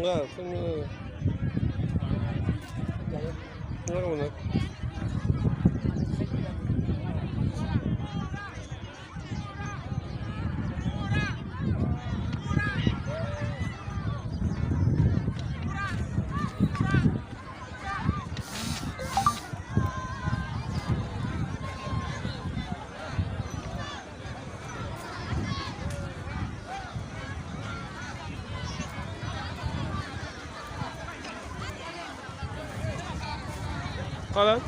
waaw suñu naraw nag xoolal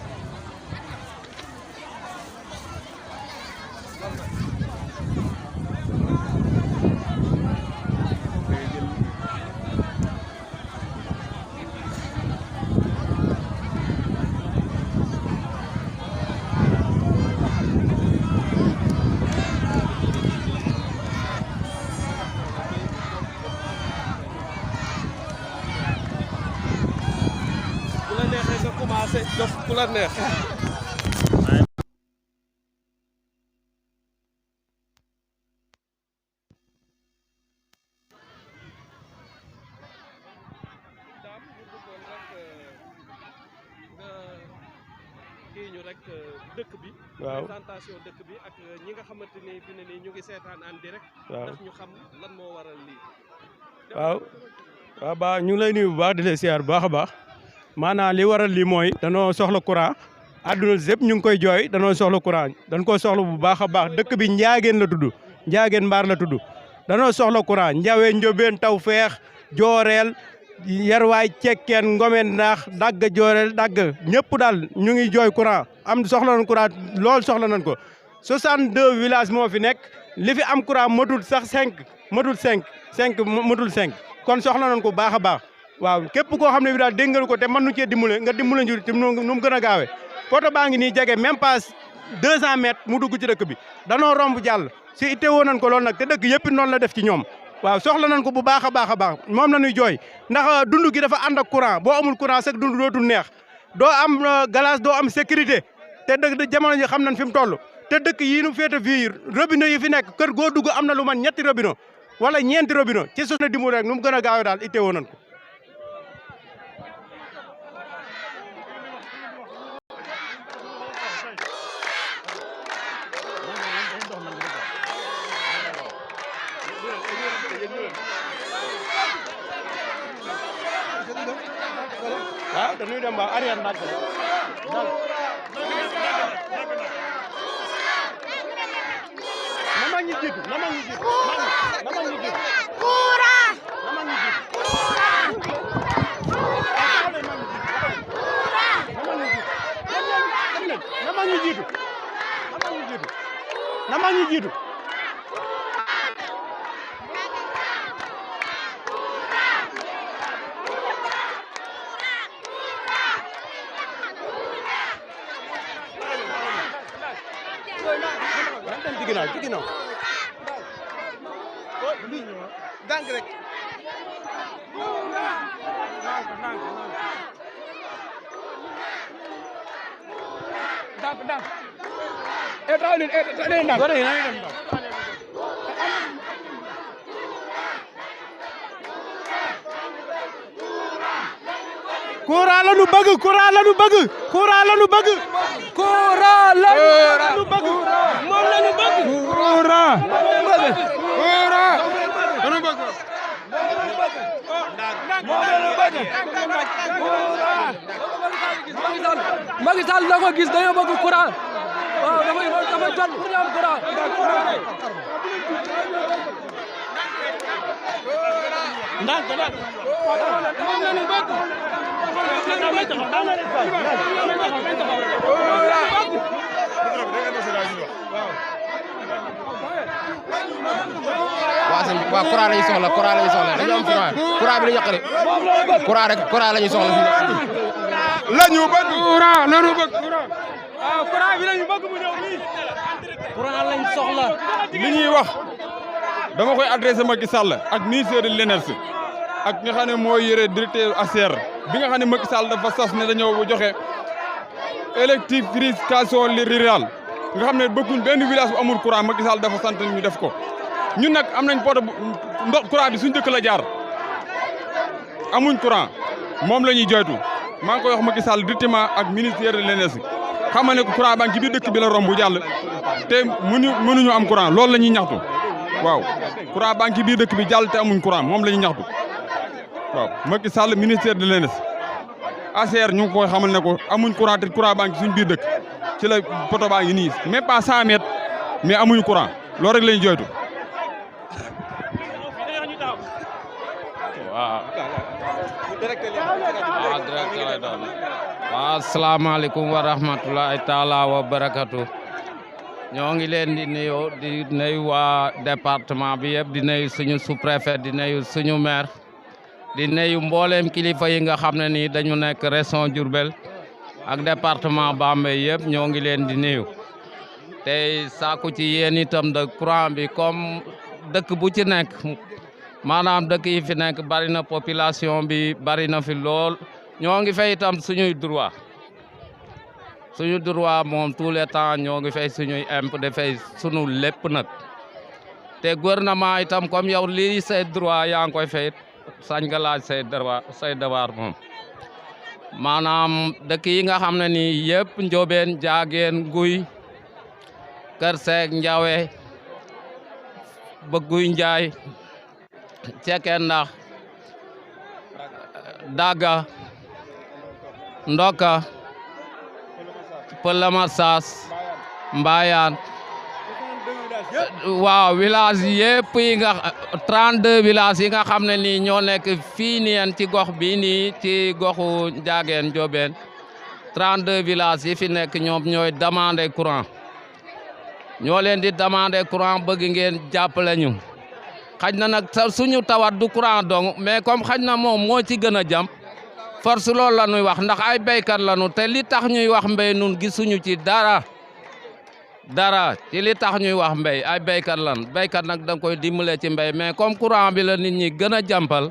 bu la neexee nga commencé jox ku la neex. daam ñu bëggoon rek nga kii ñu rek dëkk bi. waaw présentation dëkk bi ak ñi nga xamante ni fi ne nii ñu ngi seetaan en direct. waaw ndax ñu xam lan moo waral lii. waaw waaw baax ñu ngi lay nuyu bu baax di la siyaar bu baax a baax maanaam li waral lii mooy danoo soxla courant àdduna sépp ñu ngi koy jooy danoo soxla courant dañ koo soxla bu baax a baax dëkk bi Njaageen la tudd Njaageen Mbaar la tudd danoo soxla courant Njawee Njóobeen taw feex jooreel yarwaay cekkeen ngomeen ndax dagg jooreel dagg ñëpp daal ñu ngi jooy courant am soxla nañ courant lool soxla nañ ko 62 villages moo fi nekk li fi am courant matul sax 5 matul 5 matul 5 kon soxla nañ ko bu baax a baax waaw képp koo xam ne bi daal dégg nga ko te mën nu cee dimbale nga dimbale ñu te nu mu gën a gaawee poto baa ngi nii jege même pas 200 mètres mu dugg ci dëkk bi danoo romb jàll si itte woo nañ ko lool nag te dëkk yëpp noonu la def ci ñoom waaw soxla nañ ko bu baax a baax a baax moom la ñuy jooy ndax dund gi dafa ànd ak courant boo amul courant sax dund dootul neex doo am glace doo am sécurité te dëkk jamono ji xam nañ fi mu toll te dëkk yii nu féete fii robinet yi fi nekk kër goo dugg am na lu man ñetti robinet wala ñeenti robinet ci suuf na dimbu rek nu mu gën a gaawee daal itte woo nañ ko waaw dañuy dem ba arrière ndànk dal na mag ñi jiitu na mag ñi jiitu na mag ñi jiitu courant na mag ñi jiitu na mag ñi jiitu na mag ñi jiitu ci ginnaaw dànk rek. dànk taw leen dànk gore yi nañu dem daal courant la ñu bëgg courant la ñu bëgg courant la ñu bëgg courant la ñu bëgg moom la ñu bëgg courant dañu bëgg Macky Sall da ko gis dañoo bëgg courant waaw dafa jot pour ñu am courant ndànk ndànk moom la ñu bëgg waaw courant la ñu soxla courant la ñu soxla dañu am courant bi la ñu yàqale courant rek courant la ñu soxla fii la ñu bëgg courant la ñu bëgg waaw courant bi la ñu bëgg mu ñëw nii courant lañ soxla li ñuy wax dama koy adressé Macky Sall ak ministère de l'énergie ak nga xam ne mooy yore directeur ASER bi nga xam ne Macky Sall dafa sas ne dañoo joxe électrification rurale nga xam ne bëgguñ benn village bu amul courant Macky Sall dafa sant ñu def ko ñun nag am nañ poto ndox courant bi suñu dëkk la jaar amuñ courant moom la ñuy joytu maa ngi koy wax Macky Sall directement ak ministère de l'énergie xam nga ne ko courant baa ngi ci biir dëkk bi la romb jàll te mënuñu am courant loolu la ñuy ñaxtu waaw courant baa ngi ci biir dëkk bi jàll te amuñ courant moom la ñuy ñaxtu waaw Macky Sall ministère de l'énergie ACR ñu ngi koy xamal ne ko amuñ courant te courant baa ngi suñ biir dëkk ci la poto baa ngi nii même pas 100 mètres mais amuñu courant loolu rek la ñuy joytu waaw asalaamaaleykum wa rahmatulahi taala wa barakatu ñoo ngi leen di nuyu waa département bi yëpp di nuyu suñu sous-préfet di nuyu suñu maire di nuyu mbooleem kilifa yi nga xam ne nii dañu nekk région Diourbel ak département Bambey yëpp ñoo ngi leen di nuyu tey sàkku ci yéen itam de courant bi comme dëkk bu ci nekk maanaam dëkk yi fi nekk bari na population bi bari na fi lool ñoo ngi fay itam suñu droit moom tous les temps ñoo ngi fay suñuy impôt de fay sunu lépp nag te gouvernement itam comme yow lii say droit yaa ngi koy fay sañ nga laaj say devoir moom maanaam dëkk yi nga xam ne nii yëpp Ndiobène Diaguène Nguy Kër Seck Ndiawe ba Guy Ndiaye Cekendax Daga Ndoka Pël Massas Mbayaan waaw village yëpp yi nga 32 villages yi nga xam ne nii ñoo nekk fii nii ci gox bii nii ci goxu Ndiagène Ndiobène 32 villages yi fi nekk ñoom ñooy demander courant ñoo leen di demander courant bëgg ngeen jàppale ñu xaj na nag suñu tawat du courant dong mais comme xaj na moom moo ci gën a jàmm force loolu la ñuy wax ndax ay béykat la ñu te li tax ñuy wax mbéy nun gisuñu ci dara ci li tax ñuy wax mbéy ay béykat lan béykat nag da nga koy dimbale ci mbéy mais comme courant bi la nit ñi gën a jàmpal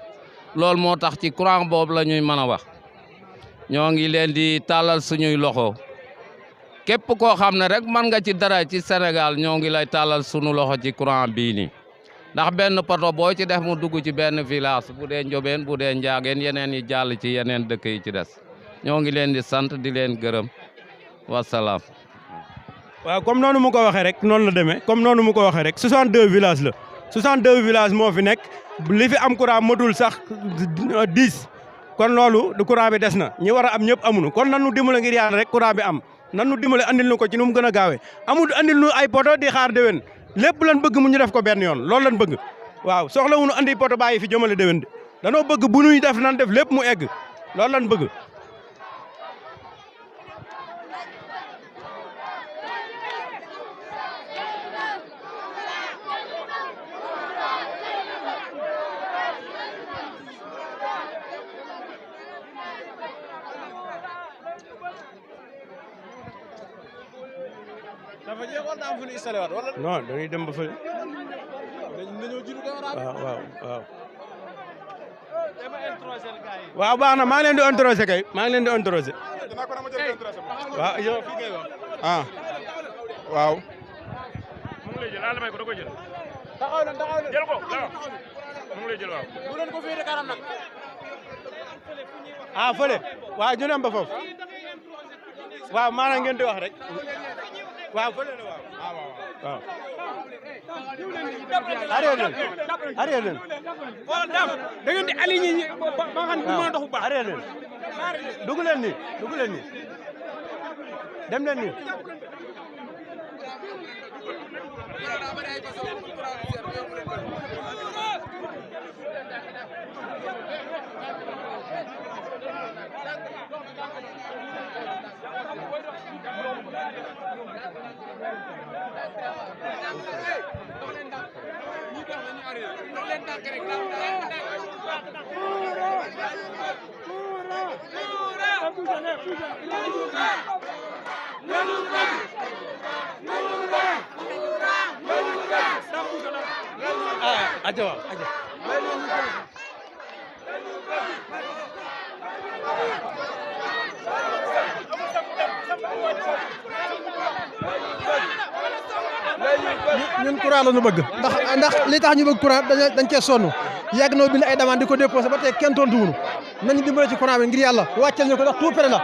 loolu moo tax ci courant boobu la ñuy mën a wax ñoo ngi leen di tàllal suñuy loxo képp koo xam ne rek mën nga ci dara ci Sénégal ñoo ngi lay tàllal sunu loxo ci courant bii nii ndax benn poto boo ci def mu dugg ci benn village bu dee Ndiobène bu dee Ndiagène yeneen yi jàll ci yeneen dëkk yi ci des ñoo ngi leen di sant di leen gërëm wasalaam. waaw comme noonu mu ko waxee rek noonu la demee comme noonu mu ko waxee rek 62 villages la 62 villages moo fi nekk li fi am courant matul sax 10 kon loolu du courant bi des na ñi war a am ñëpp amuñu kon nan nu dimbale ngir yàlla rek courant bi am nan nu dimbale andil nu ko ci nu mu gën a gaawee amul andil nu ay poto di xaar déwén lépp lan bëgg mu ñu def ko benn yoon loolu lan bëgg waaw soxla wu nu andi poto bàyyi fi jëmale déwén de danoo bëgg bu nuy def nan def lépp mu egg loolu lan bëgg. dafa jeexoon daa am fu ñu installé waat wala. non dañuy dem ba fële. dañoo jiitu waaw. waaw baax na maa ngi leen di introsé kay maa ngi leen di introsé. waaw yow fii ngay wax. ah waaw. mu ngi lay jël ala may ko da koy jël. taxaw na jël ko waaw mu ngi lay jël waaw. bu leen ko féete kanam nag. ah fële waaw ñu dem ba foofu. waaw maanaam ngeen di wax rek. waaw fële la waaw. waaw. arrière leen. da ngeen di aligné ñi ba nga xam ne mën a dox bu baax. arrière leen. dugg leen nii dem leen nii. aja waaw aja. ñun courant la ñu bëgg ndax li tax ñu bëgg courant dañ cee sonn yàgg na bind ay demande di ko déposé ba tey kenn tontuwunu nañu dimbale ci courant bi ngir yàlla wàccal ñu ko ndax tout près la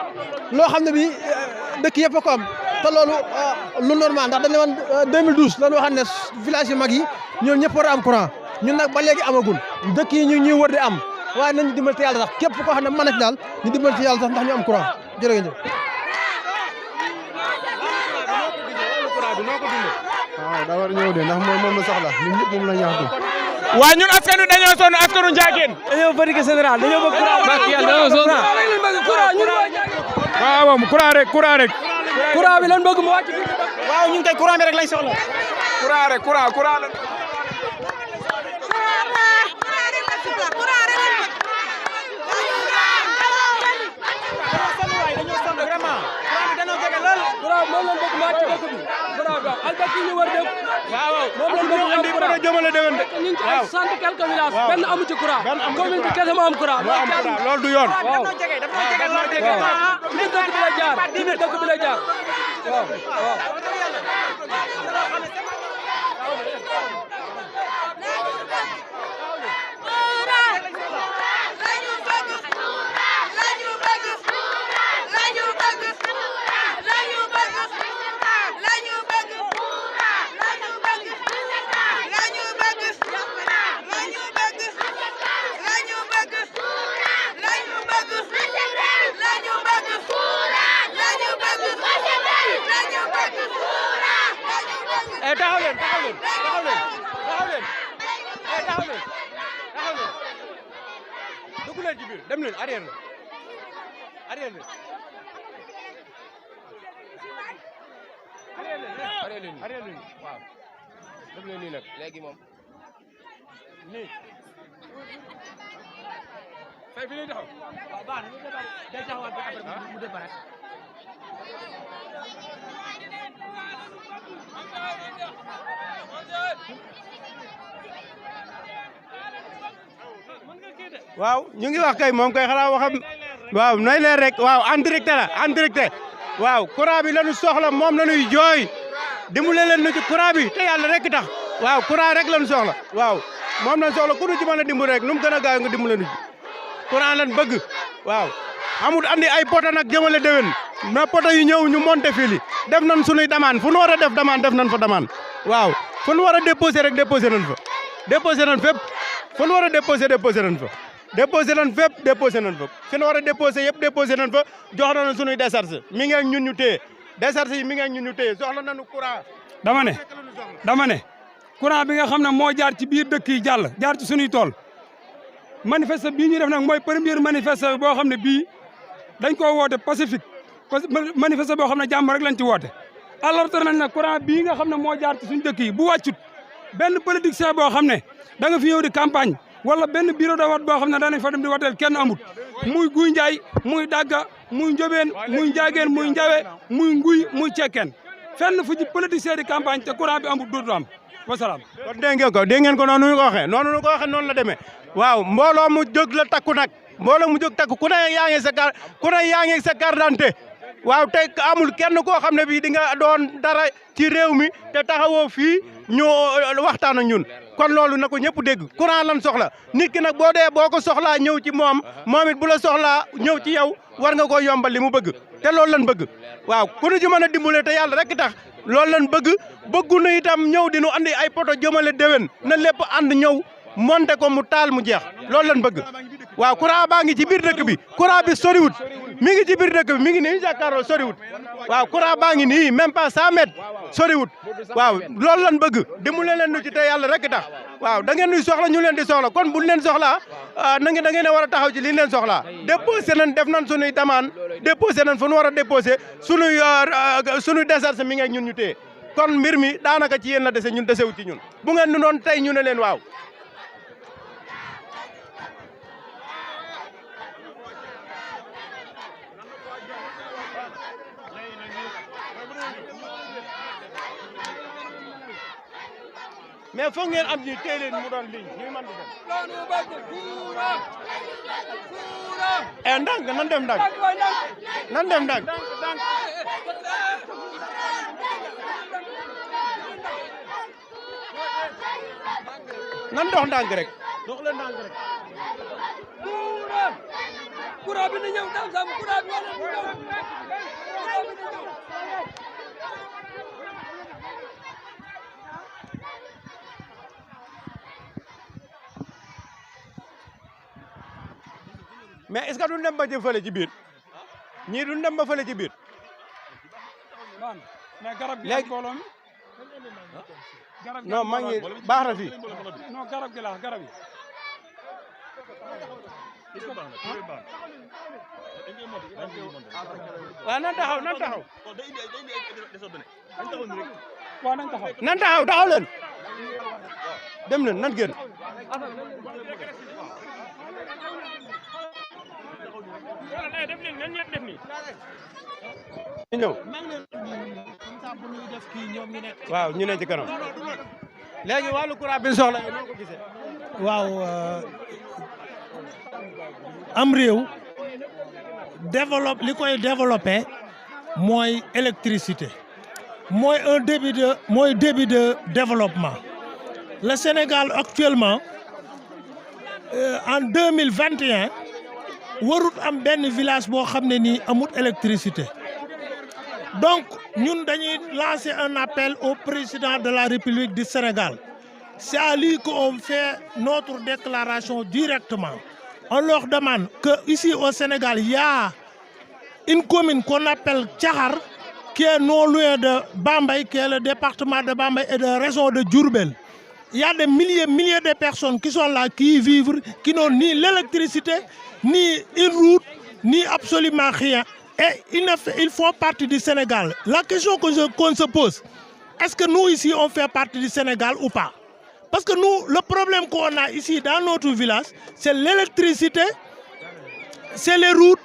loo xam ne bi dëkk yëpp a ko am te loolu lu normal ndax dañ ne woon 2012 lañu waxoon ne village yu mag yi ñoom ñëpp war a am courant ñun nag ba léegi amagul dëkk yi ñu ñuy wër di am waaye nañu dimbal ci yàlla sax képp koo xam ne mën na ci daal ñu dimbal ci yàlla sax ndax ñu am courant jërë ngeen jëf. waaw daa war a ñëw de ndax moom la soxla ñun ñëpp moom la ñaxtu. waa ñun askanu dañoo sonn askanu Ndiagène. dañoo fatigué général dañoo bëgg courant. waaw courant rek courant rek. courant bi lan bëgg mu wàcc. waaw ñun kay courant bi rek lañ soxla. courant rek courant la. moom lañ bëgg maa ci dëkk bi bravo ak dëkk yi ñu wër dëkk waaw moom lañ bëgg andi ko jëmale déwén de ñu ngi ci ay 60 quelques villages benn amu ci courant commune bi kese moo am courant loolu du yoon waaw ci dëkk bi la jaar ci dëkk bi la jaar waaw taxaw leen dugg leen ci biir dem leen arrière leen arrière leen waaw def leen nii nag léegi moom nii fay fi ñuy taxaw waaw baax na day taxawaat ba après mu départ waaw ñu ngi wax kay moom kay xanaa waxam waaw nay leer rek waaw en direct la en direct waaw courant bi lañu soxla moom lañuy jooy dimbale leen nu ci courant bi te yàlla rek tax waaw courant rek lañu soxla waaw moom lañu soxla ku ñu ci mën a dimbale rek nu mu gën a gaaw nga dimbale nu ci courant lañ bëgg waaw amul andi ay poto nag jëmale déwén na poto yu ñëw ñu monté fii li def nañ suñuy demande fu nu war a def demande def nañ fa demande waaw fu nu war a déposé rek déposé nañ fa déposé nañ fépp fu nu war a déposé déposé nañ fa déposé nañ fépp déposé nañ fa fi nu war a déposé yëpp déposé nañ fa jox nañ suñuy décharge mi ngi ak ñun ñu téye décharge yi mi ngi ak ñun ñu téye soxla nañu courant dama ne courant bi nga xam ne moo jaar ci biir dëkk yi jàll jaar ci suñuy tool manifeste bii ñu def nag mooy première manifeste boo xam ne bii dañ koo woote pacifique manifeste boo xam ne jàmm rek lañ ci woote alors que nañ ne courant bii nga xam ne moo jaar ci suñu dëkk yi bu wàccut benn politicien boo xam ne da nga fi ñëw di campagne wala benn bureau de vote boo xam ne danañ fa dem di wateel kenn amut muy Guy Ndiaye muy Dagga muy Ndiobène muy Ndiagène muy Ndiawe muy Nguy muy Cekkeen fenn fu ci politicien di campagne te courant bi amut dootu am wasalaam. kon dégg ngeen ko noonu ñu ko waxee noonu la demee waaw mbooloo mu jóg la takku nag mbooloo mu jóg takku ku ne yaa ngi sa carte d'identité waaw te amul kenn koo xam ne bii di nga doon dara ci réew mi te taxawoo fii ñu waxtaan ak ñun kon loolu na ko ñëpp dégg courant lan soxla nit ki nag boo ko soxlaa ñëw ci moom it bu la soxlaa ñëw ci yow war nga koo yombal li mu bëgg te loolu lan bëgg waaw ku ñu ci mën a dimbale te yàlla rek tax loolu lan bëggu na itam ñëw di nu andi ay poto jëmale déwén na lépp ànd ñëw monté ko mu taal mu jeex loolu lan bëgg waaw courant baa ngi ci biir dëkk bi courant bi soriwut mi ngi ci biir dëkk bi mi ngi nii jàkkaarloo soriwut waaw courant baa ngi nii même pas 100 mètres soriwut waaw loolu lan bëgg dimbale leen nu ci te yàlla rek tax waaw da ngeen nuy soxla ñu leen di soxla kon buñ leen soxlaa da ngeen a war a taxaw ci li leen soxlaa déposé nañ def nañ sunuy demande déposé nañ fu nu war a déposé sunuy décharge mi ngi ak ñun ñu téye kon mbir mi daanaka ci yéen la dese ñun desewut ci ñun bu ngeen nu doon tey ñu ne leen waaw mais foog ngeen am ñi téye leen mu doon ligne ñuy mën di dem. ndànk nan dem ndànk nan dem ndànk. nan dox ndànk rek. dox leen ndànk rek. courant bi na ñëw Dame Samb courant bi wala mu ñëw courant bi na ñëw. mais est-ce que duñ dem ba ci fële ci biir ñii duñ dem ba fële ci biir. mais garab gi léegi mbooloo mi. non maa ngi baax na fii. non garab gi la garab yi. waaw nan taxaw nan taxaw. waaw nañ taxaw. nan taxaw taxaw leen. dem leen nan génn. ñu ñëw. waaw ñu ne ci kanam. léegi wàllu courant bi soxla yi noo ko gisee. waaw am réew li koy développé mooy électricité mooy début de développement. Le Sénégal actuellement en 2021 warut am benn village boo xam ne nii amut électricité. Donc ñun dañuy lancer un appel au président de la République du Sénégal. C'est à lui qu'on fait notre déclaration directement. On leur demande qu'ici au Sénégal, il y a une commune qu'on appelle Tchahar, qui est non loin de Bambay, qui est le département de Bambay et de la région de Diourbel. Il y a des milliers de personnes qui sont là, qui y vivent, qui n'ont ni l'électricité, ni une route, ni absolument rien. Et ils font partie du Sénégal. La question qu'on se pose, est-ce que nous ici, on fait partie du Sénégal ou pas? Parce que nous, le problème qu'on a ici dans notre village, c'est l'électricité, c'est les routes,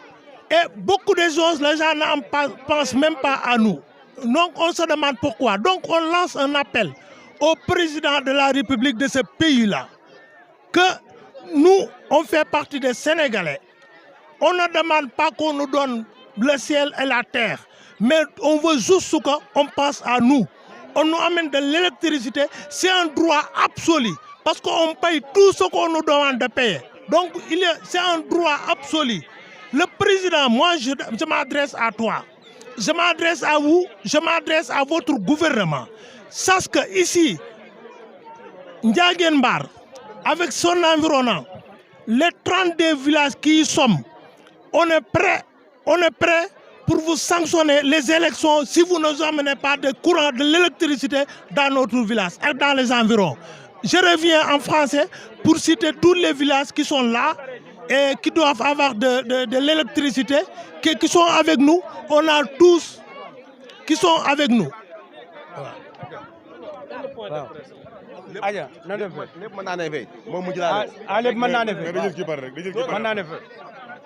et beaucoup de choses, les gens ne pensent même pas à nous. Donc on se demande pourquoi. Donc on lance un appel au président de la République de ce pays-là, que nous, on fait partie des Sénégalais. On ne demande pas qu'on nous donne le ciel et la terre, mais on veut juste qu'on pense à nous. On nous amène de l'électricité, c'est un droit absolu, parce qu'on paye tout ce qu'on nous demande de payer. Donc c'est un droit absolu. Le président, moi je m'adresse à toi, je m'adresse à vous, je m'adresse à votre gouvernement. Sache que ici, Ndiagenbar, avec son environnement, les 32 villages qui y sont, on est prêt pour vous sanctionner les élections si vous ne nous amenez pas de courant, de l'électricité dans notre village et dans les environs. Je reviens en français pour citer tous les villages qui sont là et qui doivent avoir de l'électricité, qui sont avec nous. On a tous qui sont avec nous. Aja na def lépp mën naa ne fay moom mu jëlaat lépp mën naa ne fay mais dajël ci par rek dajël ci par mën naa ne fay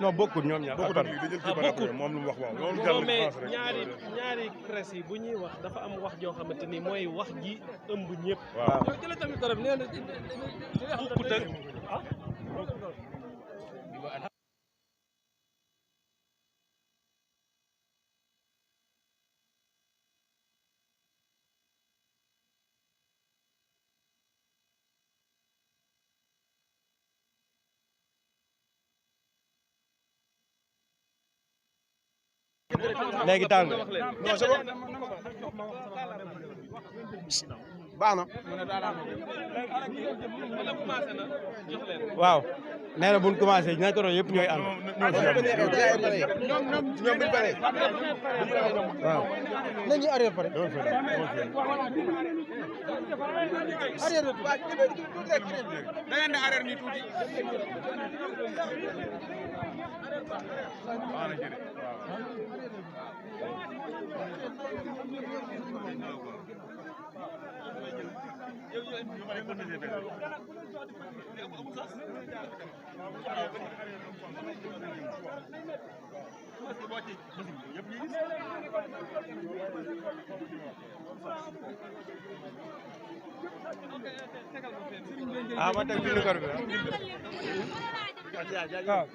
non bokkul ñoom ñaar bokkul ak dajël ci par après moom lu mu wax waaw loolu jàll mais ñaari presse yi bu ñuy wax dafa am wax joo xamante ni mooy wax ji ëmb ñëpp. waaw jëlee tamit garab nee na léegi tàng baax na waaw nee na bu ñu commencé dinañ ko doon yëpp ñooy ànd. ñoom buñ paree waaw. nañu arrière pare. arrière da ngeen di arrière nii tuuti. ah ma teg ci micro bi waaw.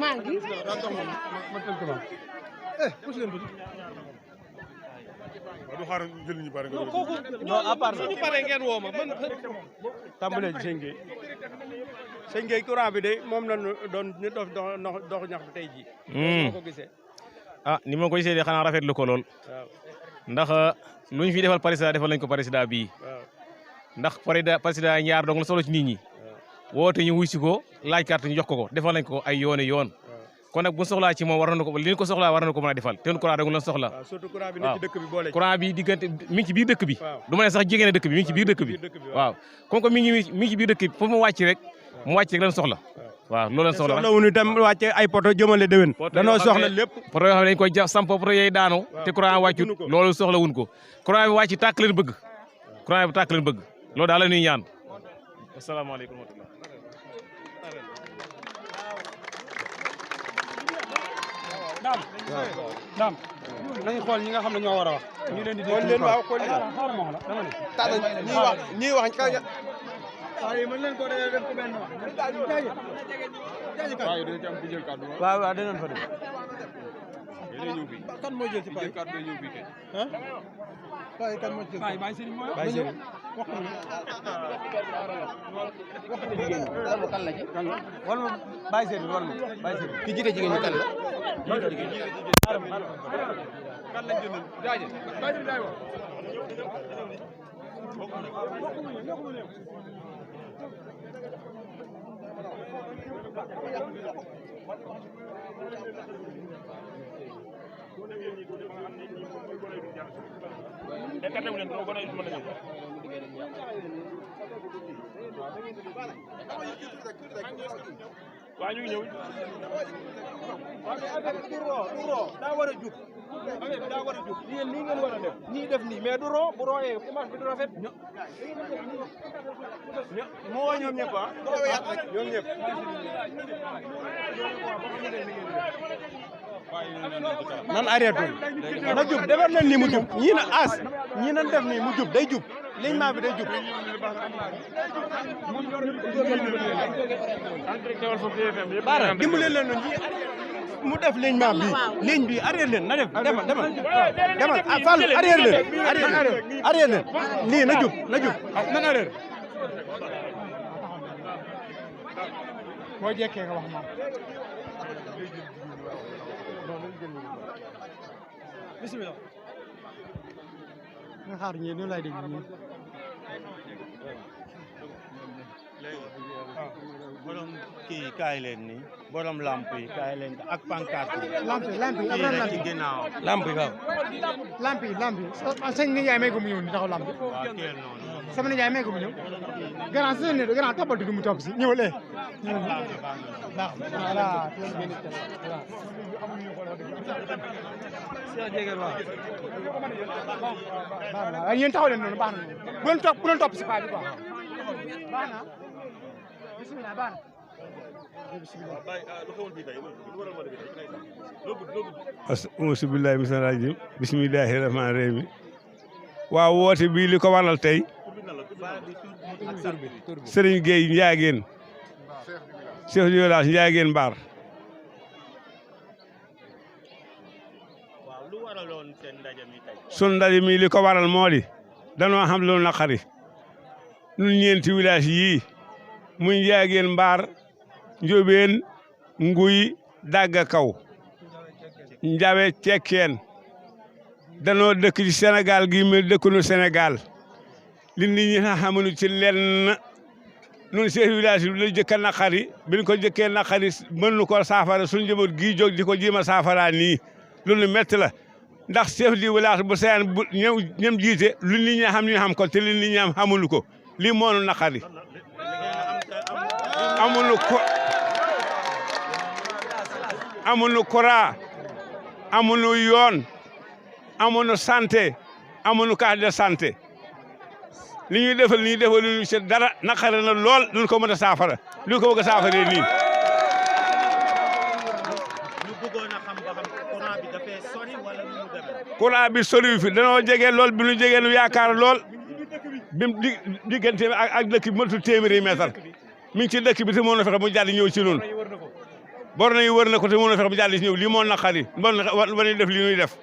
maa ngi. du xaar jël ñu bari. non kooku non à part suñu paree ngeen woo ma man. tàmbalee ci sëñ Gueye sëñ Gueye courant bi de moom la doon ñu dox ñaxtu tey jii. moo ko gisee. ah ni ma ko gisee de xanaa rafetlu ko lool. waaw ndax lu ñu fi defal président defal nañ ko président bii. waaw ndax président ñaar dong la solo ci nit ñi. woote ñu wuy si ko laaj carte ñu jox ko defal nañ ko ay yoon. kon nag bu soxlaa ci moom war na ko li ñu ko soxlaa war na ko mën a defal te courant dong la soxla. waaw surtout courant bi nekk ci dëkk bi boole ci. courant bi diggante mi ngi ci biir dëkk bi. du ma ne sax jege na dëkk bi mi ngi ci biir dëkk bi. waaw comme que mi ngi ci biir dëkk bi foofu mu wàcc rek lan soxla. waaw loolu leen soxla soxla wuñu tam wàcce ay poto jëmale déwén. danoo soxla lépp. poto yoo xam ne dañ koy samp poto yooyu daanu. te courant wàccut loolu soxla wuñ ko. courant bi wàcc tàkk leen bëgg. courant bi tàkk leen bëgg loolu daal la ñuy ñaan. asalaamaaleykum wa rahmatulah. daam nañu xool ñi nga xam ne ñoo war a wax. ñu leen di déglu leen waaw xool leen xaaral ma wax la dama ne. ñii wax kañ. waaw dinañ fa dem. kan moo jël ci paa yi ah paa yi kan moo jël Baye Serigne mooy Baye Serigne wax kan la ci wal ma Baye Serigne wal ma Baye Serigne ki jiite jigéen ñi kan la kan lañ jëndal jaaje Baye day wax waa ñu ngi ñëw daa war a jub daa war a jub yéen nii ngeen war a def ñii def nii mais du roo bu rooyee image bi du rafet moo ñoom ñëpp ñoom ñëpp nan arrêté na jub defar leen nii mu jub ñii na as ñii nan def nii mu jub day jub lignement bi day jub baara dimbale leen ñi mu def lignement bi ligne bi arrêté leen na def demal Fall arrêté leen nii na jub nan arrêté boo jekkee nga wax moom bismillah nga xaar ñi ñu lay dégg ñi borom kii kaay leen ni borom lamp yi kaay leen ak pancarte yi lamp yi am ci ginnaaw lamp yi waaw lamp yi sëñ ni jaay may ko mu ñëw ni taxaw lamp waaw teel noonu sama ni jaay may ko mu ñëw grand sëñ ne grand toppal du mu topp si ñëwal baax voilà waaw yéen taxaw leen noonu baax na bu leen topp si paa bi quoi baax na bismillah baax na auzu billaahi mina rajiim bismillaahi rahmaani rahiim waaw woote bii li ko waral tey Serigne Gueye Ndiagène chef du village Ndiagène Mbar sun ndaje mi li ko waral moo di danoo xam lu naqari ñun ñeenti village yii muy Ndiagène Mbar Ndiobène Nguy Dagga Kaw Njawe Cekkeen danoo dëkk ci Sénégal gi mel dëkkunu Sénégal li nit ñi xamuñu ci lenn ñun chef village bi la jëkk a naqari biñ ko jëkkee naqari mënuñu ko saafara suñu njaboot gii jóg di ko jéem a saafara nii loolu métti la ndax chef du village bu seen bu ñëm jiite lu nit ñi xam ñu xam ko te li nit ñi am xamuñu ko lii moonu naqari amuñu courant amuñu yoon amuñu santé amuñu carte de santé li ñuy defal nii defal lu ñu ci dara naqare na lool duñ ko mën a saafara lu ko bëgg a saafaree nii. ñu bëggoon a xam ba xam courant bi dafay sori wala nu mu demee. courant bi sori fi danoo jege lool bi ñu jegee nu yaakaar lool bi mu diggante ak dëkk bi matul téeméeri mètre mi ngi ci dëkk bi te mën na fexe mu jàll ñëw ci noonu bor nañu wër na ko te mën na fexe mu jàll ci ñëw lii moo naqari bon ba ñuy def li ñuy def.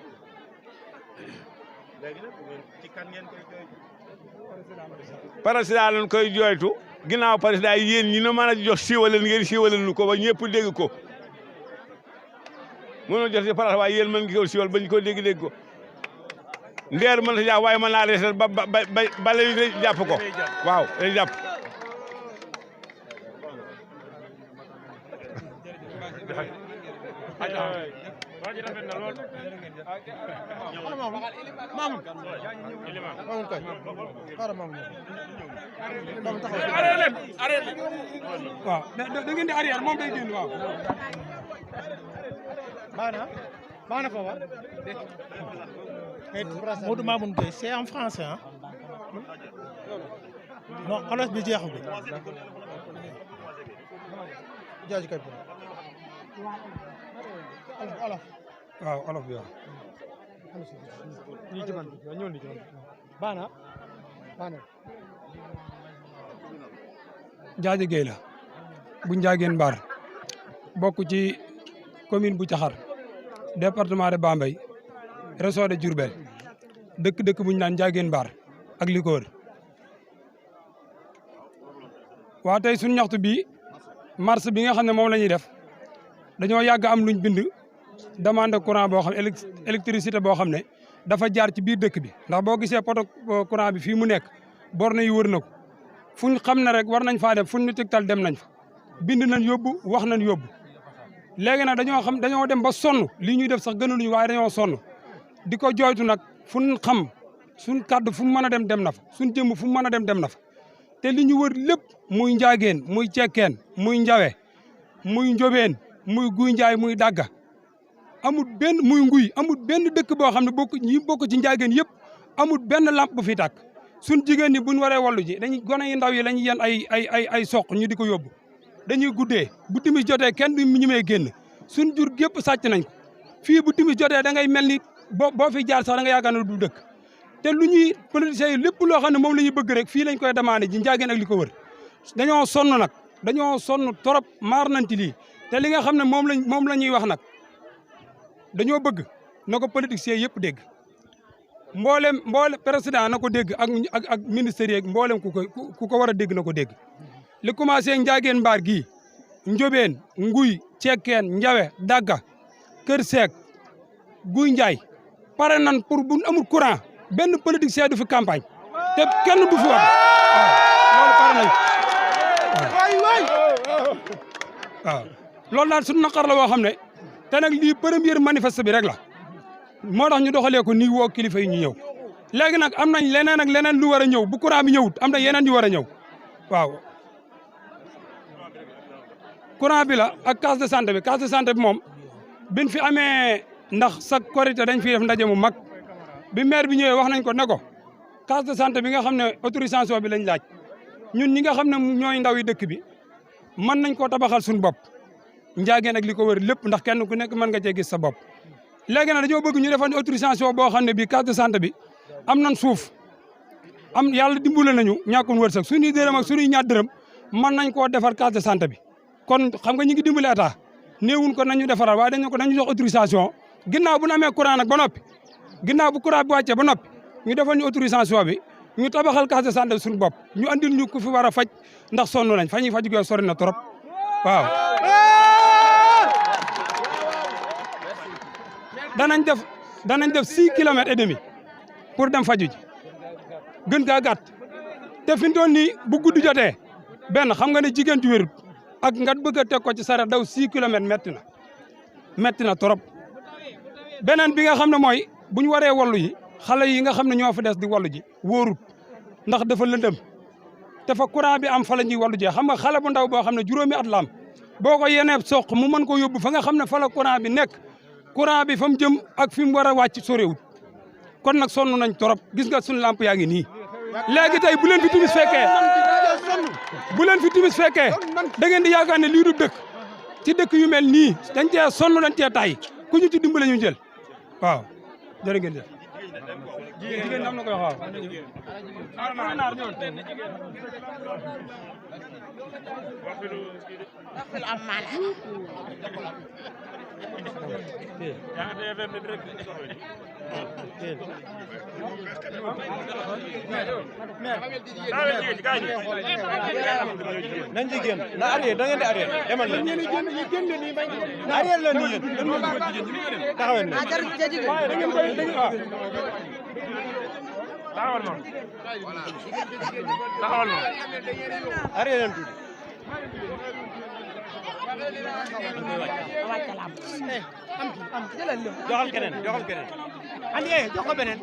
président lañ koy jooytu ginnaaw président yéen ñi na mën a jox siiwalal ngeen siiwalal nu ko ba ñëpp dégg ko mënoo jot si président waaye yéen mën ngi ko siiwal ba ñu ko dégg ko ndeer mën ta jàpp waaye mën naa reesal ba lay jàpp ko waaw lay jàpp waaw da ngeen di arrière moom day génn waaw. Bana foofa. Modou Mamoun Gueye c'est en français hein. Non olof bi jeexagul. jaaji kay olof waaw olof bi waaw. ñi ci man ñëw ni ci man Bana Jaaji Gueye la bu Ndiageen Mbar bokk ci commune bu Caxar département de Bambey région de Diourbel dëkk bu ñu naan Ndiageen Mbar ak li ko wër. waa tey suñu ñaxtu bi marche bi nga xam ne moom la ñuy def dañoo yàgg am luñ bind demande courant boo xam électricité boo xam ne dafa jaar ci biir dëkk bi ndax boo gisee poto courant bi fii mu nekk borne yi wër na ko fuñ xam ne rek war nañ faa dem fuñ ñu tegtal dem nañ fa bind nañ yóbbu wax nañ yóbbu léegi nag dañoo dem ba sonn lii ñuy def sax gënaluñu waaye dañoo sonn di ko jooytu nag fuñ xam suñ kàddu fu mu mën a dem na fa suñ jëmm fu mu mën a dem na fa te li ñu wër lépp muy Ndiageen muy Cekkeen muy Njawe muy Njobeen muy Guy Njaay muy Dagga amul benn muy nguy amul benn dëkk boo xam ne ñi bokk ci Ndiageen yëpp amul benn lampe bu fi tàkk suñ jigéen ñi buñ waree wallu ji dañuy gone yi ndaw yi lañuy yen ay soq ñu di ko yóbbu dañuy guddee bu timis jotee kenn du ñemee génn suñ jur gépp sàcc nañ ko fii bu timis jotee da ngay mel ni boo fi jaar sax da nga yaakaar ne du dëkk te lu ñuy politiciens yi lépp loo xam ne moom la ñuy bëgg rek fii lañ koy demandé ji Ndiageen ak li ko wër dañoo sonn nag dañoo sonn trop maar nañ ci lii te li nga xam ne moom la ñuy wax nag dañoo bëgg na ko politiciens yëpp dégg mboolem président na ko dégg ak ministère yeeg mboolem ku ko war a dégg na ko dégg li commencé Ndiageen Mbar gii Njobeen Nguy Cekkeen Njawe Dagga Kër Seek Guy Njaay pare nan pour bu amul courant benn politicien du fi campagne te kenn du fi wax waaw loolu pare nañ waaw loolu daal suñu naqar la woo xam ne te nag lii première manifeste bi rek la moo tax ñu doxalee ko nii woo kilifa yi ñu ñëw léegi nag am nañ leneen ak leneen lu war a ñëw bu courant bi ñëwut am na yeneen yu war a ñëw waaw courant bi la ak case de santé bi moom biñ fi amee ndax sa korité dañ fi def ndaje mu mag bi maire bi ñëwee wax nañ ko ne ko case de santé bi nga xam ne autorisation bi lañ laaj ñun ñi nga xam ne ñooy ndaw yi dëkk bi mën nañ koo tabaxal suñu bopp Ndiageen ak li ko wër lépp ndax kenn ku nekk mën nga cee gis sa bopp léegi nag dañoo bëgg ñu defal autorisation boo xam ne bii case de santé bi am nañ suuf am yàlla dimbale nañu ñàkkun wërsëg suñuy dërëm ak suñuy ñaar dërëm mën nañ koo defar case de santé bi kon xam nga ñu ngi dimbale état néewuñ ko nañu defaral waaye dañu ko nañu jox autorisation ginnaaw bu ñu amee courant nag ba noppi ginnaaw bu courant bi wàccee ba noppi ñu defal ñu autorisation bi ñu tabaxal case de santé suñu bopp ñu andil ñu ku fi war a faj ndax sonn nañ fa ñuy faj go sori na trop waaw danañ def 6 kilomètres et demi pour dem faju ji gën gaa gàtt te fi mu toll nii bu guddi jotee benn xam nga ne jigéen ju wérut ak nga bëgg a teg ko ci saret daw 6 kilomètres metti na trop beneen bi nga xam ne mooy bu ñu waree wallu yi xale yi nga xam ne ñoo fi des di wallu ji wóorut ndax dafa lëndëm te fa courant bi am fa la ñuy wallu jee xam nga xale bu ndaw boo xam ne juróomi at la am boo ko yenee soq mu mën ko yóbbu fa nga xam ne fa la courant bi nekk courant bi fa mu jëm ak fi mu war a wàcc sorewut kon nag sonn nañ trop gis nga suñu lamp yaa ngi nii léegi tey bu leen fi timis fekkee da ngeen di yaakaar ne lii du dëkk ci dëkk yu mel nii dañ cee sonn dañ cee tay ku ñu ci dimbale ñu jël waaw jërë ngeen jëf jigéen am na koy xaar nañ ci génn na arrière da ngeen di arrière demal leen arrière leen nii yéen taxawal na taxawal noonu taxawal noonu arrière leen tuuti joxal keneen andi jox ko beneen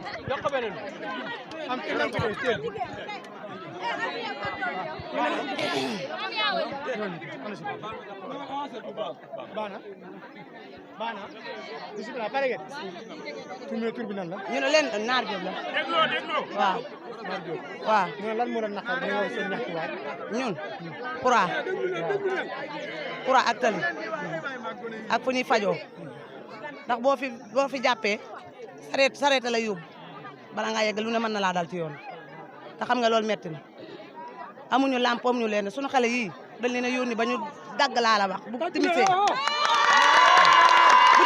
am keneen baana bismillah pare ngeen tur bi nan la ñu ne leen Naar Diop la déglu waaw Naar Diop waaw ñu lan moo doon naqar ñu seen ñaxtu waay ñun courant ak tali ak fu ñuy fajoo ndax boo fi jàppee sareet la yóbbu bala nga yegg lu ne mën na laa dal ci yoon te xam nga loolu metti na amuñu lamp amuñu leen suñu xale yii dañ leen a yónni ba ñu dagg laa la wax bu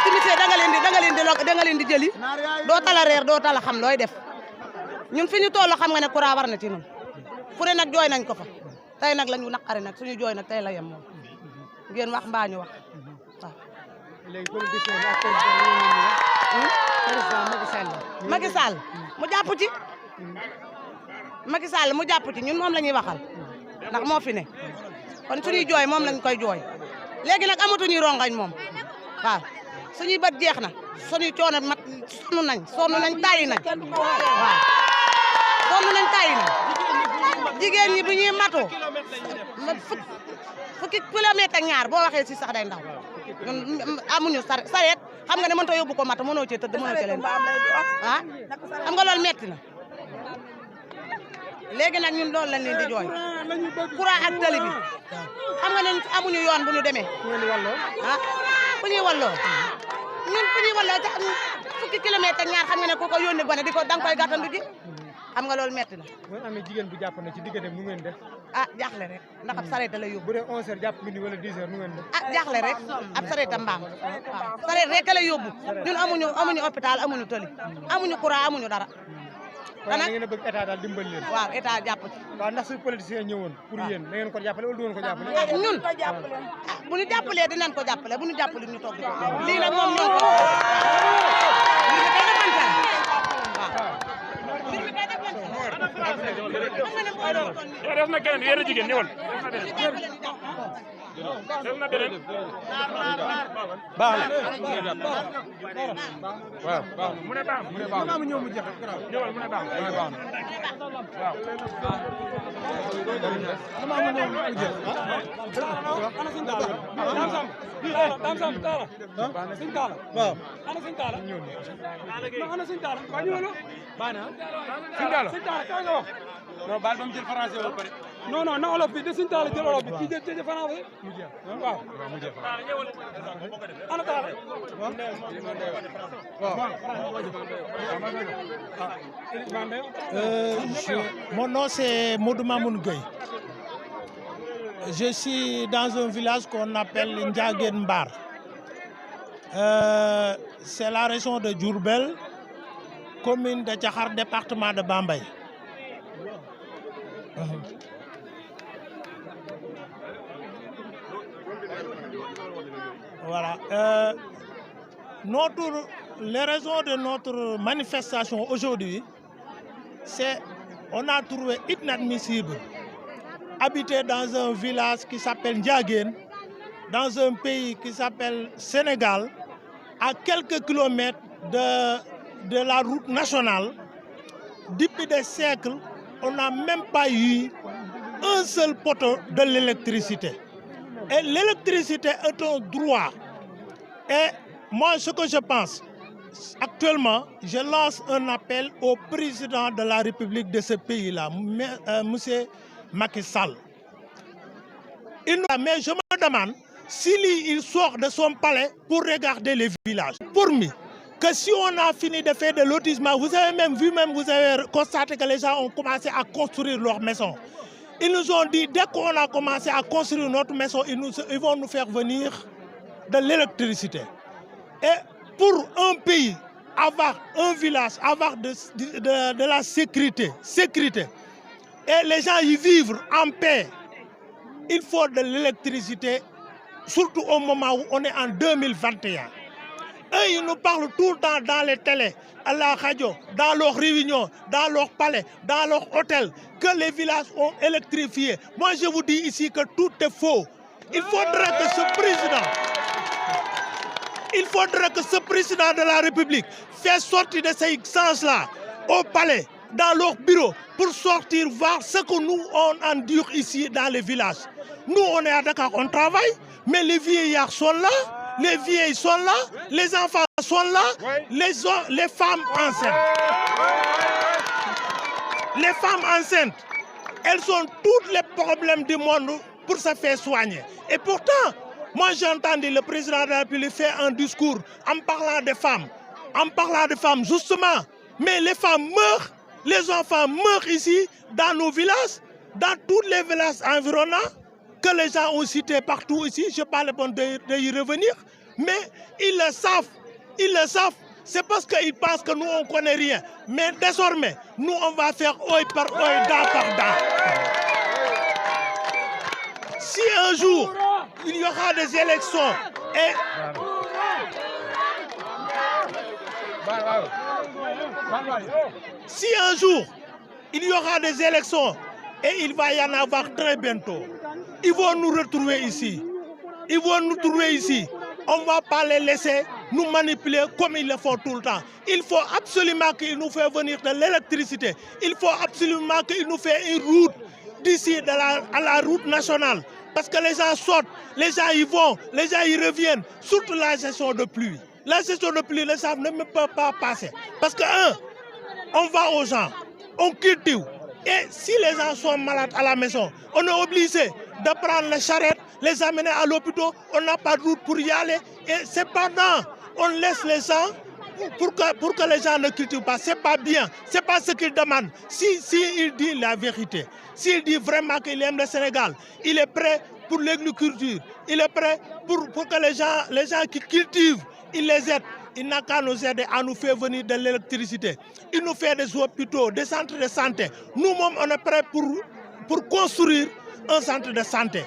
timisee da nga leen di jëli doo tala reer doo tala xam looy def ñun fi ñu toll xam nga ne courant war na ci ñun fu ne nag jooy nañ ko fa tey nag la ñu naqari nag suñu jooy nag tey la yem moom ngeen wax mbaa ñu wax waaw. léegi politicien Macky Sall mu jàpp ci Macky Sall mu jàpp ci ñun moom la ñuy waxal ndax moo fi ne kon suñuy jooy moom lañ koy jooy léegi nag amatuñuy rongañ moom waaw suñuy bët jeex na suñuy coono mat sonn nañ tàyyi nañ waaw sonn nañ tàyyi nañ jigéen ñi bu ñuy matu fukki kilomètre ak ñaar boo waxee si sax day ndaw ñun amuñu sareet xam nga ne mënut a yóbbu ko mat mënoo cee tëdd mënoo cee leen ah xam nga loolu metti na léegi nag ñun loolu lañ leen di jooy courant ak tali bi xam nga ne amuñu yoon bu ñu demee ah fu ñuy walloo ñun fu ñuy walloo ca fukki kilomètre ak ñaar xam nga ne ku ko yónni gone di ko danga koy gàttandu ji xam nga loolu metti na. bu amee jigéen bu jàpp na ci diggante nu ngeen def. ah jaaxle rek ndax ab sareet la yóbbu. bu dee 11h jàpp midi wala 10h nu ngeen def. ah jaaxle rek ab sareetam mbaam waaw sareet rek la yóbbu ñun amuñu hôpital amuñu tëli amuñu courant amuñu dara. kon da ngeen a bëgg état daal dimbali leen. waaw état jàpp ci. waaw ndax suñu politicien ñëwoon. pour yéen da ngeen ko jàppale wala du ngeen ko jàppale. ñun bu ñu jàppalee dinañ ko jàppale bu ñu jàppale ñu toog lii nag moom ñoo ko. def na keneen yéen a jigéen ñëwal def na beneen baax na waaw mu ne baax na ñëw mu jeex ñëwal mu ne baax na waaw non baal ba mu jël français ba pare. non non na olof bi de suñu taal jël olof bi kii jël français mu jeex waaw mu jeex ana taala Mon nom c'est Modou Mamoun Gueye. Je suis dans un village qu'on appelle Ndiagen Mbar. C'est la région de Diourbel, commune de Diakhar, département de Bambey. Voilà. Les raisons de notre manifestation aujourd'hui, c'est on a trouvé inadmissible habiter dans un village qui s'appelle Ndiagen, dans un pays qui s'appelle Sénégal, à quelques kilomètres de la route nationale. Depuis des siècles, on n'a même pas eu un seul poteau de l'électricité. Et l'électricité est un droit. Et moi, ce que je pense, actuellement, je lance un appel au président de la République de ce pays-là, M. Macky Sall. Mais je me demande s'il sort de son palais pour regarder les villages. Pour moi, que si on a fini de faire de lotissement, vous avez même vu, vous avez constaté que les gens ont commencé à construire leurs maisons. Ils nous ont dit, dès qu'on a commencé à construire notre maison, ils vont nous faire venir de l'électricité. Et pour un pays, avoir un village, avoir de la sécurité, et les gens y vivre en paix, il faut de l'électricité, surtout au moment où on est en 2021. Eux, ils nous parlent tout le temps dans les télés, à la radio, dans leurs réunions, dans leurs palais, dans leurs hôtels, que les villages ont électrifié. Moi, je vous dis ici que tout est faux. Il faudrait que ce président de la République fasse sortir de ces instances-là au palais, dans leurs bureaux, pour sortir voir ce que nous, on endure ici dans les villages. Nous, on est à Dakar, on travaille, mais les vieillards sont là, les vieilles sont là, les enfants sont là, les femmes enceintes. Les femmes enceintes, elles ont tous les problèmes du monde pour se faire soigner. Et pourtant, moi j'ai entendu le président de la République faire un discours en parlant des femmes, justement. Mais les femmes meurent, les enfants meurent ici, dans nos villages, dans tous les villages environnants, que les gens ont cités partout ici. Je n'ai pas le bon de y revenir, mais ils le savent. C'est parce qu'ils pensent que nous, on ne connaît rien. Mais désormais, nous, on va faire œil par œil, dent par dent. Si un jour, il y aura des élections et... Si un jour, il y aura des élections et il va y en avoir très bientôt, ils vont nous retrouver ici. On ne va pas les laisser nous manipuler comme ils le font tout le temps. Il faut absolument qu'ils nous fassent venir de l'électricité. Il faut absolument qu'ils nous fassent une route d'ici à la route nationale. Parce que les gens sortent, les gens y vont, les gens y reviennent. Surtout la gestion de pluie. La gestion de pluie, les gens ne peuvent pas passer. Parce que, on va aux gens, on cultive. Et si les gens sont malades à la maison, on est obligé de prendre les charrettes, les amener à l'hôpital, on n'a pas de route pour y aller. Et cependant, on laisse les gens pour que les gens ne cultivent pas. Ce n'est pas bien, ce n'est pas ce qu'ils demandent. S'il dit la vérité, s'il dit vraiment qu'il aime le Sénégal, il est prêt pour l'agriculture, il est prêt pour que les gens qui cultivent, il les aide. Il n'a qu'à nous aider à nous faire venir de l'électricité. Il nous fait des hôpitaux, des centres de santé. Nous-mêmes, on est prêts pour construire un centre de santé.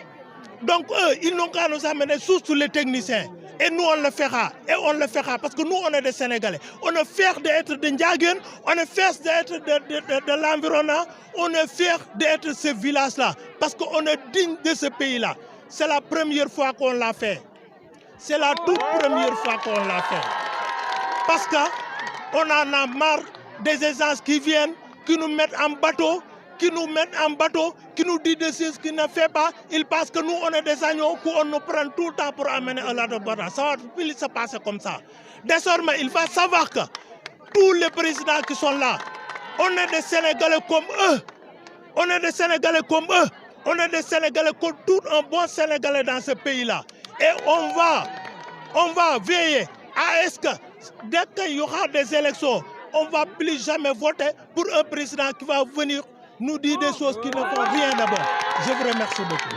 Donc eux, ils n'ont qu'à nous amener surtout les techniciens. Et nous, on le fera. Et on le fera parce que nous, on est des Sénégalais. On est fiers d'être de Ndiagen, on est fiers d'être de l'environnement, on est fiers d'être ce village-là. Parce qu'on est digne de ce pays-là. C'est la première fois qu'on l'a fait. C'est la toute première fois qu'on l'a fait. Parce qu'on en a marre des agences qui viennent, qui nous mettent en bateau, qui nous disent des choses qu'ils ne font pas. Ils pensent que nous, on est des agneaux, qu'on nous prend tout le temps pour amener un lac de bateau. Ça va plus se passer comme ça. Désormais, il va savoir que tous les présidents qui sont là, on est des Sénégalais comme eux. On est des Sénégalais comme eux. On est des Sénégalais comme tout un bon Sénégalais dans ce pays-là. Et on va veiller à ce que dès qu'il y aura des élections, on ne va plus jamais voter pour un président qui va venir nous dire des choses qui ne font rien de bon. Je vous remercie beaucoup.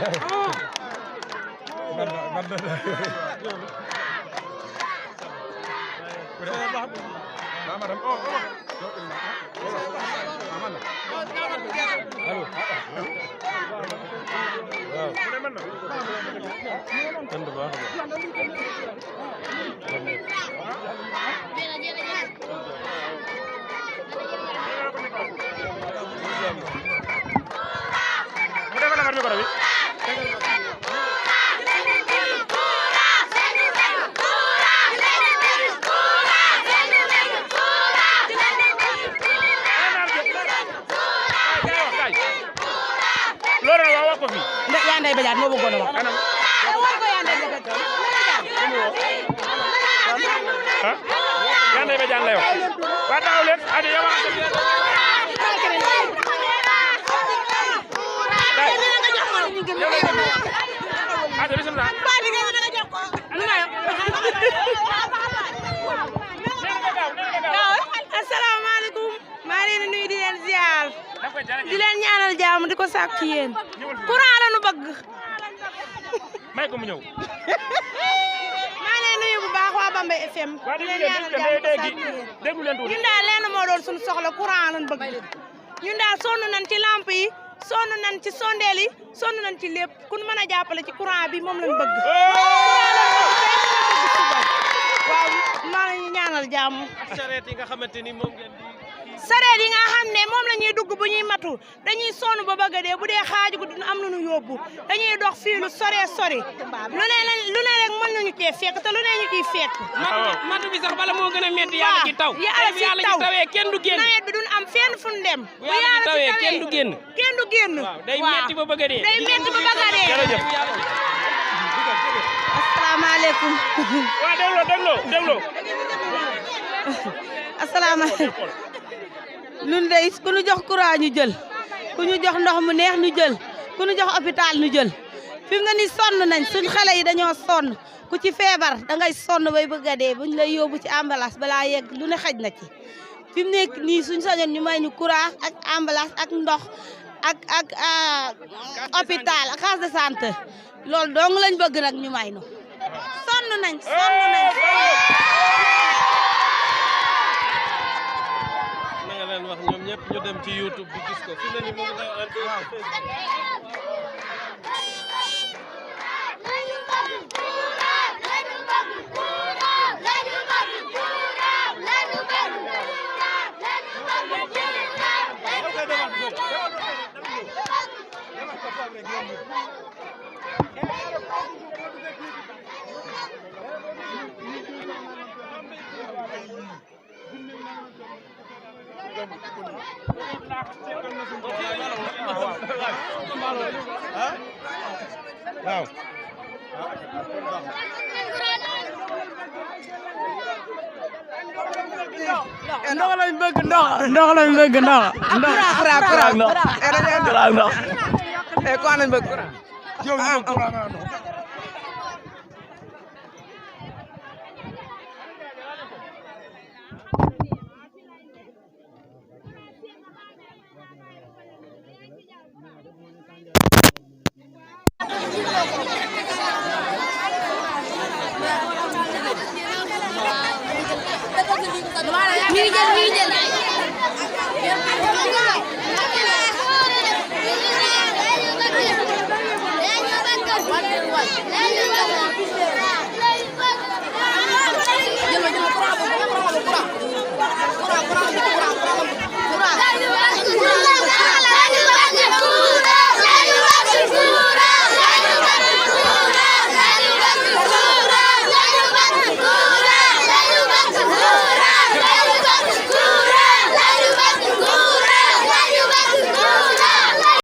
Ndeye Badiane moo bëggoon a wax. yaa Ndeye Badiane lay wax. waa taxaw leen adi yow adi bismillah. asalaamaaleykum maa ngi leen di nuyu di leen ziar di leen ñaanal jàmm di ko sàkk ci yéen courant la nu bëgg. may ko mu ñëw. maa ngi leen nuyu bu baax waa Bambey FM. di leen ñaanal jàmm di ko sàkk ci yéen. ñun daal lenn moo doon suñu soxla courant lañ bëgg. ñun daal sonn nañ ci lamp yi sonn nañ ci sondeel yi sonn nañ ci lépp ku ñu mën a jàppale ci courant bi moom lañ bëgg. waaw maa ngi ñaanal jàmm. sareet yi nga xamante ni moom ngeen di. sareet yi nga xam ne moom la ñuy dugg bu ñuy matu dañuy sonn ba bëgg a dee bu dee xaaju ko duñu am lu ñu yóbbu dañuy dox fii lu sori lu ne rek mën nañu cee fekk te lu ne ñu ciy fekk. matu bi sax bala moo gën a métti yàlla ci taw. yàlla ci taw tawee kenn du génn. nawet bi duñ am fenn fu ñu dem. bu yàlla ci tawee kenn du génn. kenn du génn. waaw day métti ba bëgg a dee. day métti ba bëgg a dee. jërëjëf. asalaamaaleykum. waaw dégloo. asalaamaaleykum. ñun de ku ñu jox courant ñu jël ku ñu jox ndox mu neex ñu jël ku ñu jox hôpital ñu jël fi mu ne nii sonn nañ suñ xale yi dañoo sonn ku ci feebar da ngay sonn bay bëgg a dee buñ lay yóbbu ci ambulance balaa yegg lu ne xaj na ci fi mu nekk nii suñ sañoon ñu may ñu courant ak ambulance ak ndox ak hôpital ak case de santé loolu dong lañ bëgg nag ñu may nu sonn nañ. leen wax ñoom ñëpp ñu dem ci YouTube bi gis ko fi mu ne nii moom nga waaw. ndox lañ bëgg ndox lañ bëgg ndox. courant ndox. ko lañ bëgg courant. Ñu jël